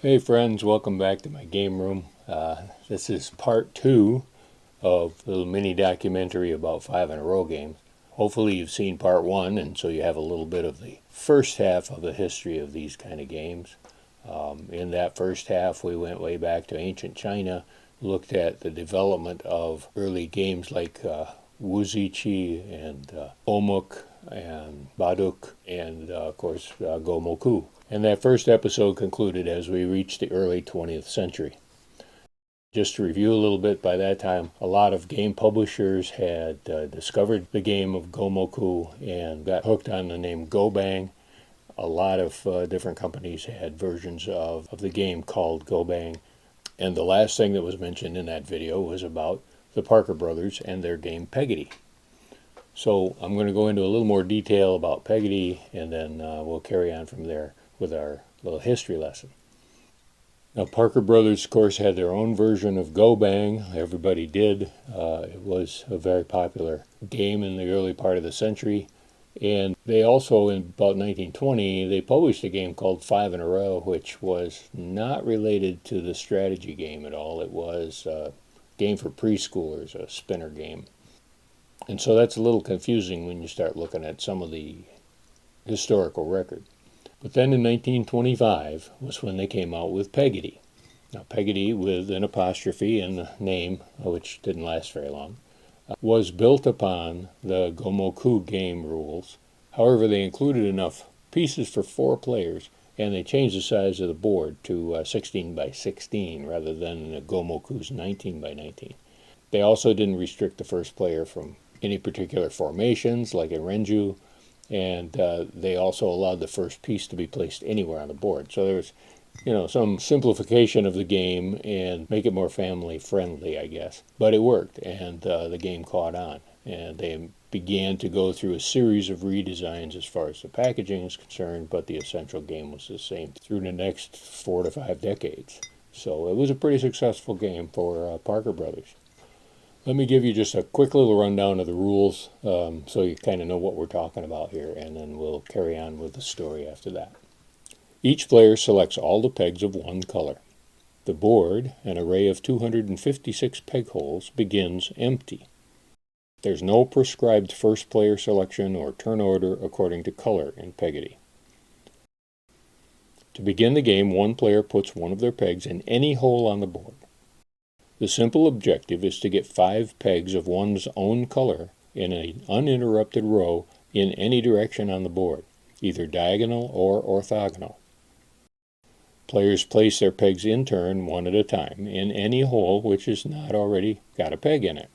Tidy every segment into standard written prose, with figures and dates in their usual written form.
Hey friends, welcome back to my game room. This is part 2 of a little mini documentary about 5-in-a-row games. Hopefully you've seen part 1, and so you have a little bit of the first half of the history of these kind of games. In that first half we went way back to ancient China, looked at the development of early games like Wuzichi and Omuk and Baduk and of course Gomoku. And that first episode concluded as we reached the early 20th century. Just to review a little bit, by that time, a lot of game publishers had discovered the game of Gomoku and got hooked on the name Gobang. A lot of different companies had versions of the game called Gobang. And the last thing that was mentioned in that video was about the Parker brothers and their game Peggity. So I'm going to go into a little more detail about Peggity, and then we'll carry on from there with our little history lesson. Now, Parker Brothers, of course, had their own version of Gobang. Everybody did. It was a very popular game in the early part of the century. And they also, in about 1920, they published a game called 5-in-a-row, which was not related to the strategy game at all. It was a game for preschoolers, a spinner game. And so that's a little confusing when you start looking at some of the historical record. But then in 1925 was when they came out with Peggity. Now, Peggity, with an apostrophe in the name, which didn't last very long, was built upon the Gomoku game rules. However, they included enough pieces for 4 players, and they changed the size of the board to 16 by 16 rather than the Gomoku's 19 by 19. They also didn't restrict the first player from any particular formations, like in Renju, and they also allowed the first piece to be placed anywhere on the board. So there was, some simplification of the game and make it more family friendly, I guess. But it worked, and the game caught on, and they began to go through a series of redesigns as far as the packaging is concerned, but the essential game was the same through the next 4 to 5 decades. So it was a pretty successful game for Parker Brothers. Let me give you just a quick little rundown of the rules so you kind of know what we're talking about here, and then we'll carry on with the story after that. Each player selects all the pegs of one color. The board, an array of 256 peg holes, begins empty. There's no prescribed first player selection or turn order according to color in Peggity. To begin the game, one player puts one of their pegs in any hole on the board. The simple objective is to get 5 pegs of one's own color in an uninterrupted row in any direction on the board, either diagonal or orthogonal. Players place their pegs in turn, one at a time, in any hole which has not already got a peg in it.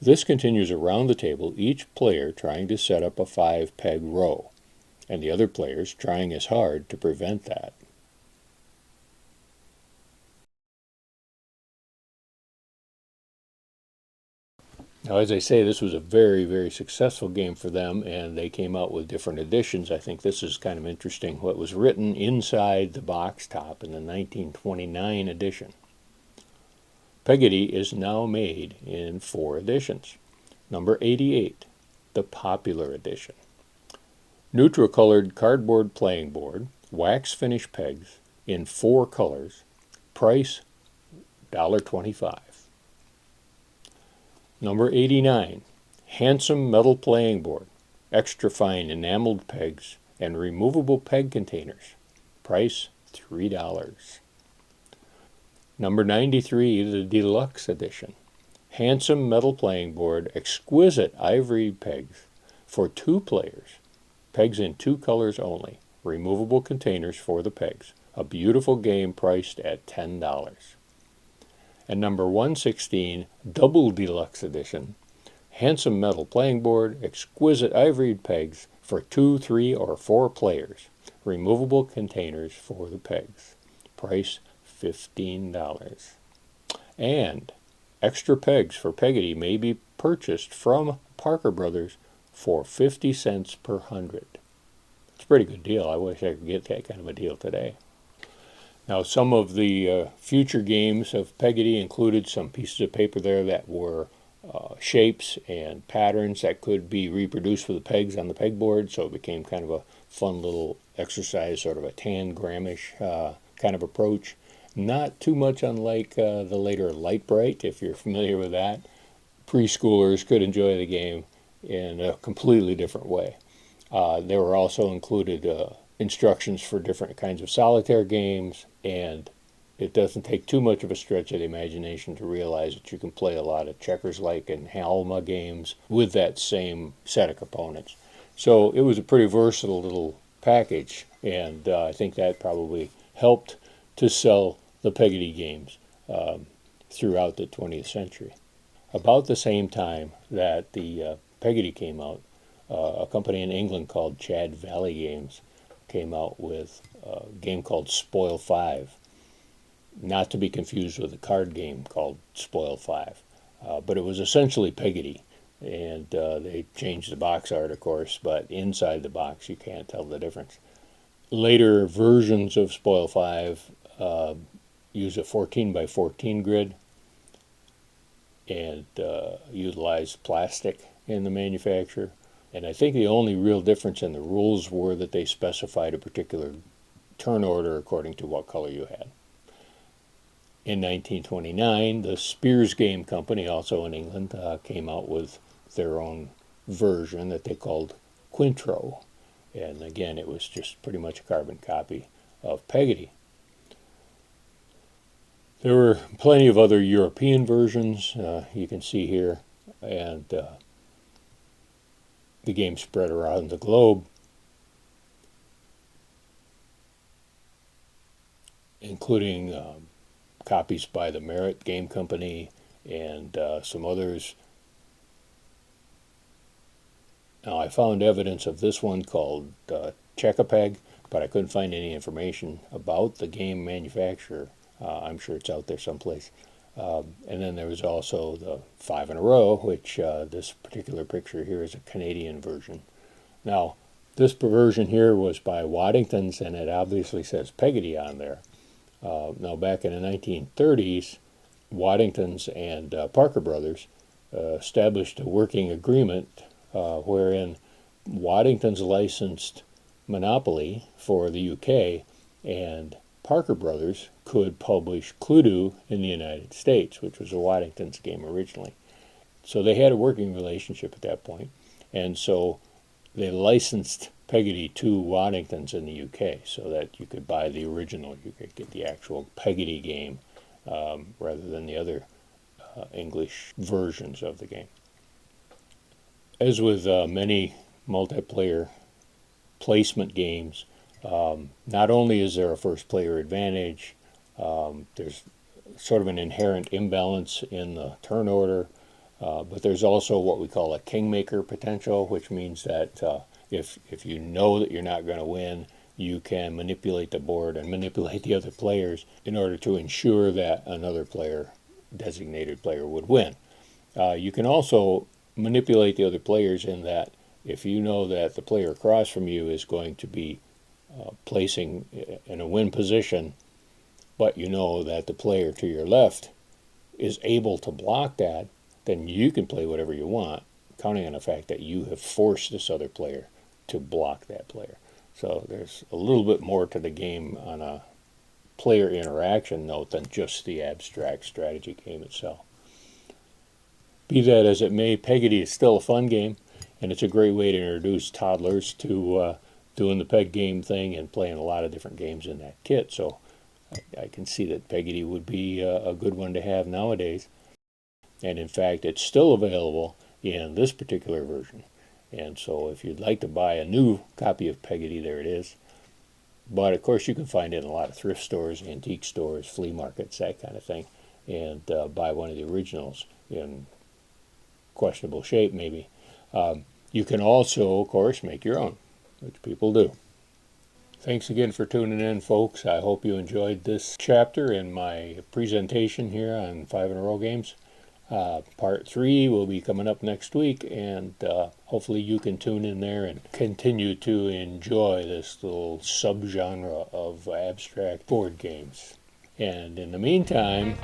This continues around the table, each player trying to set up a 5-peg row, and the other players trying as hard to prevent that. Now, as I say, this was a very, very successful game for them, and they came out with different editions. I think this is kind of interesting, what was written inside the box top in the 1929 edition. Peggity is now made in 4 editions. Number 88, the popular edition. Neutral colored cardboard playing board, wax finish pegs in 4 colors, price $1.25. Number 89, handsome metal playing board, extra fine enameled pegs, and removable peg containers. Price $3. Number 93, the deluxe edition, handsome metal playing board, exquisite ivory pegs for 2 players, pegs in 2 colors only, removable containers for the pegs. A beautiful game priced at $10. And number 116, Double Deluxe Edition, handsome metal playing board, exquisite ivory pegs for 2, 3, or 4 players, removable containers for the pegs. Price $15. And extra pegs for Peggity may be purchased from Parker Brothers for 50 cents per 100. It's a pretty good deal. I wish I could get that kind of a deal today. Now, some of the future games of Peggity included some pieces of paper there that were shapes and patterns that could be reproduced with the pegs on the pegboard, so it became kind of a fun little exercise, sort of a tangramish kind of approach. Not too much unlike the later Light Bright, if you're familiar with that. Preschoolers could enjoy the game in a completely different way. There were also included instructions for different kinds of solitaire games, and it doesn't take too much of a stretch of the imagination to realize that you can play a lot of checkers-like and Halma games with that same set of components. So it was a pretty versatile little package, and I think that probably helped to sell the Peggity games throughout the 20th century. About the same time that the Peggity came out, a company in England called Chad Valley Games came out with a game called Spoil 5. Not to be confused with a card game called Spoil 5. But it was essentially Peggity. And they changed the box art, of course, but inside the box you can't tell the difference. Later versions of Spoil 5 use a 14 by 14 grid and utilize plastic in the manufacture. And I think the only real difference in the rules were that they specified a particular turn order according to what color you had. In 1929, the Spears Game Company, also in England, came out with their own version that they called Quintro. And again, it was just pretty much a carbon copy of Peggity. There were plenty of other European versions you can see here, and the game spread around the globe, including copies by the Merit Game Company and some others. Now, I found evidence of this one called Check-A-Peg, but I couldn't find any information about the game manufacturer. I'm sure it's out there someplace. And then there was also the 5 in a row, which this particular picture here is a Canadian version. Now, this version here was by Waddington's, and it obviously says Peggity on there. Now, back in the 1930s, Waddington's and Parker Brothers established a working agreement wherein Waddington's licensed Monopoly for the UK, and Parker Brothers could publish Cluedo in the United States, which was a Waddington's game originally. So they had a working relationship at that point, and so they licensed Peggity to Waddington's in the UK so that you could buy the original, you could get the actual Peggity game rather than the other English versions of the game. As with many multiplayer placement games, not only is there a first player advantage, there's sort of an inherent imbalance in the turn order, but there's also what we call a kingmaker potential, which means that if you know that you're not going to win, you can manipulate the board and manipulate the other players in order to ensure that another player, designated player, would win. You can also manipulate the other players in that if you know that the player across from you is going to be placing in a win position, but you know that the player to your left is able to block that, then you can play whatever you want, counting on the fact that you have forced this other player to block that player. So there's a little bit more to the game on a player interaction note than just the abstract strategy game itself. Be that as it may, Peggity is still a fun game, and it's a great way to introduce toddlers to doing the peg game thing and playing a lot of different games in that kit. So I can see that Peggity would be a good one to have nowadays. And in fact, it's still available in this particular version. And so if you'd like to buy a new copy of Peggity, there it is. But of course, you can find it in a lot of thrift stores, antique stores, flea markets, that kind of thing, and buy one of the originals in questionable shape, maybe. You can also, of course, make your own, which people do. Thanks again for tuning in, folks. I hope you enjoyed this chapter in my presentation here on 5 in a row games. Part 3 will be coming up next week, and hopefully you can tune in there and continue to enjoy this little subgenre of abstract board games. And in the meantime,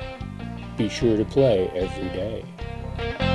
be sure to play every day.